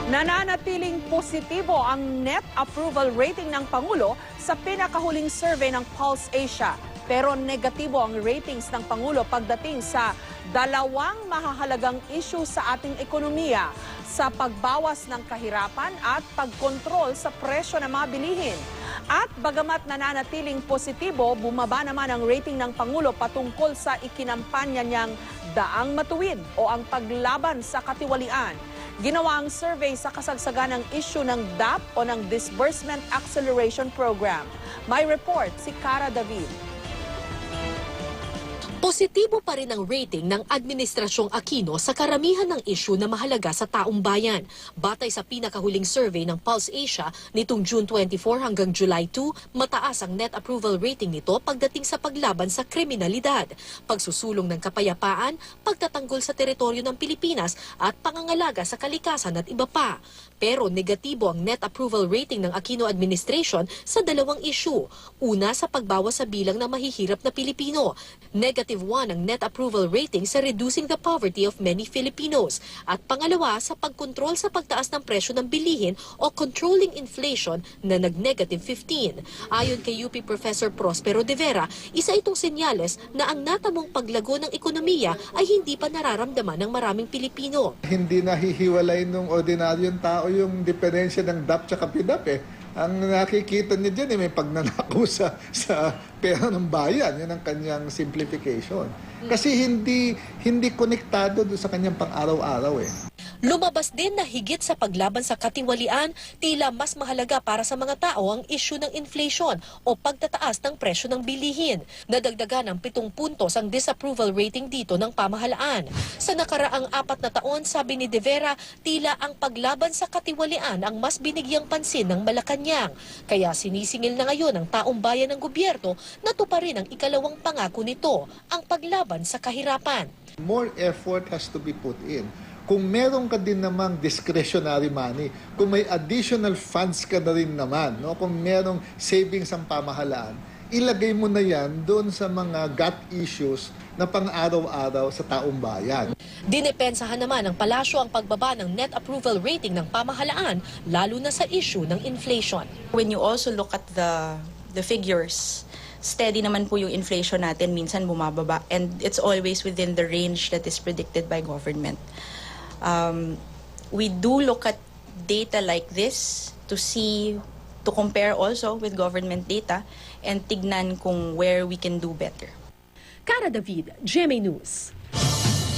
Nananatiling positibo ang net approval rating ng Pangulo sa pinakahuling survey ng Pulse Asia. Pero negatibo ang ratings ng Pangulo pagdating sa dalawang mahahalagang issue sa ating ekonomiya, sa pagbawas ng kahirapan at pagkontrol sa presyo ng mga bilihin. At bagamat nananatiling positibo, bumaba naman ang rating ng Pangulo patungkol sa ikinampanya niyang daang matuwid o ang paglaban sa katiwalian. Ginawa ang survey sa kasagsagan ng issue ng DAP o ng Disbursement Acceleration Program. May report si Cara David. Positibo pa rin ang rating ng Administrasyong Aquino sa karamihan ng issue na mahalaga sa taong bayan. Batay sa pinakahuling survey ng Pulse Asia nitong June 24 hanggang July 2, mataas ang net approval rating nito pagdating sa paglaban sa kriminalidad, pagsusulong ng kapayapaan, pagtatanggol sa teritoryo ng Pilipinas at pangangalaga sa kalikasan at iba pa. Pero negatibo ang net approval rating ng Aquino administration sa dalawang issue. Una, sa pagbawas sa bilang ng mahihirap na Pilipino. Negative 1 ang net approval rating sa reducing the poverty of many Filipinos. At pangalawa, sa pagkontrol sa pagtaas ng presyo ng bilihin o controlling inflation na nag-negative 15. Ayon kay UP Professor Prospero de Vera, isa itong senyales na ang natamong paglago ng ekonomiya ay hindi pa nararamdaman ng maraming Pilipino. Hindi nahihiwalay ng ordinaryong tao yung diferensya ng DAP at PDAP eh. Ang nakikita niya dyan may pagnanakaw sa pera ng bayan. Yan ang kanyang simplification. Kasi hindi konektado doon sa kanyang pang-araw-araw eh. Lumabas din na higit sa paglaban sa katiwalian, tila mas mahalaga para sa mga tao ang issue ng inflation o pagtataas ng presyo ng bilihin. Nadagdagan ng 7 puntos ang disapproval rating dito ng pamahalaan. Sa nakaraang 4 na taon, sabi ni De Vera, tila ang paglaban sa katiwalian ang mas binigyang pansin ng Malacanang. Kaya sinisingil na ngayon ng taong bayan ng gobyerno na tuparin ang ikalawang pangako nito, ang paglaban sa kahirapan. More effort has to be put in. Kung meron ka din namang discretionary money, kung may additional funds ka na rin naman, no? Kung merong savings ang pamahalaan, ilagay mo na yan doon sa mga gut issues na pang-araw-araw sa taong bayan. Dinepensahan naman ng palasyo ang pagbaba ng net approval rating ng pamahalaan, lalo na sa issue ng inflation. When you also look at the figures, steady naman po yung inflation natin, minsan bumababa, and it's always within the range that is predicted by government. We do look at data like this to compare also with government data and tignan kung where we can do better. Cara David, GMA News.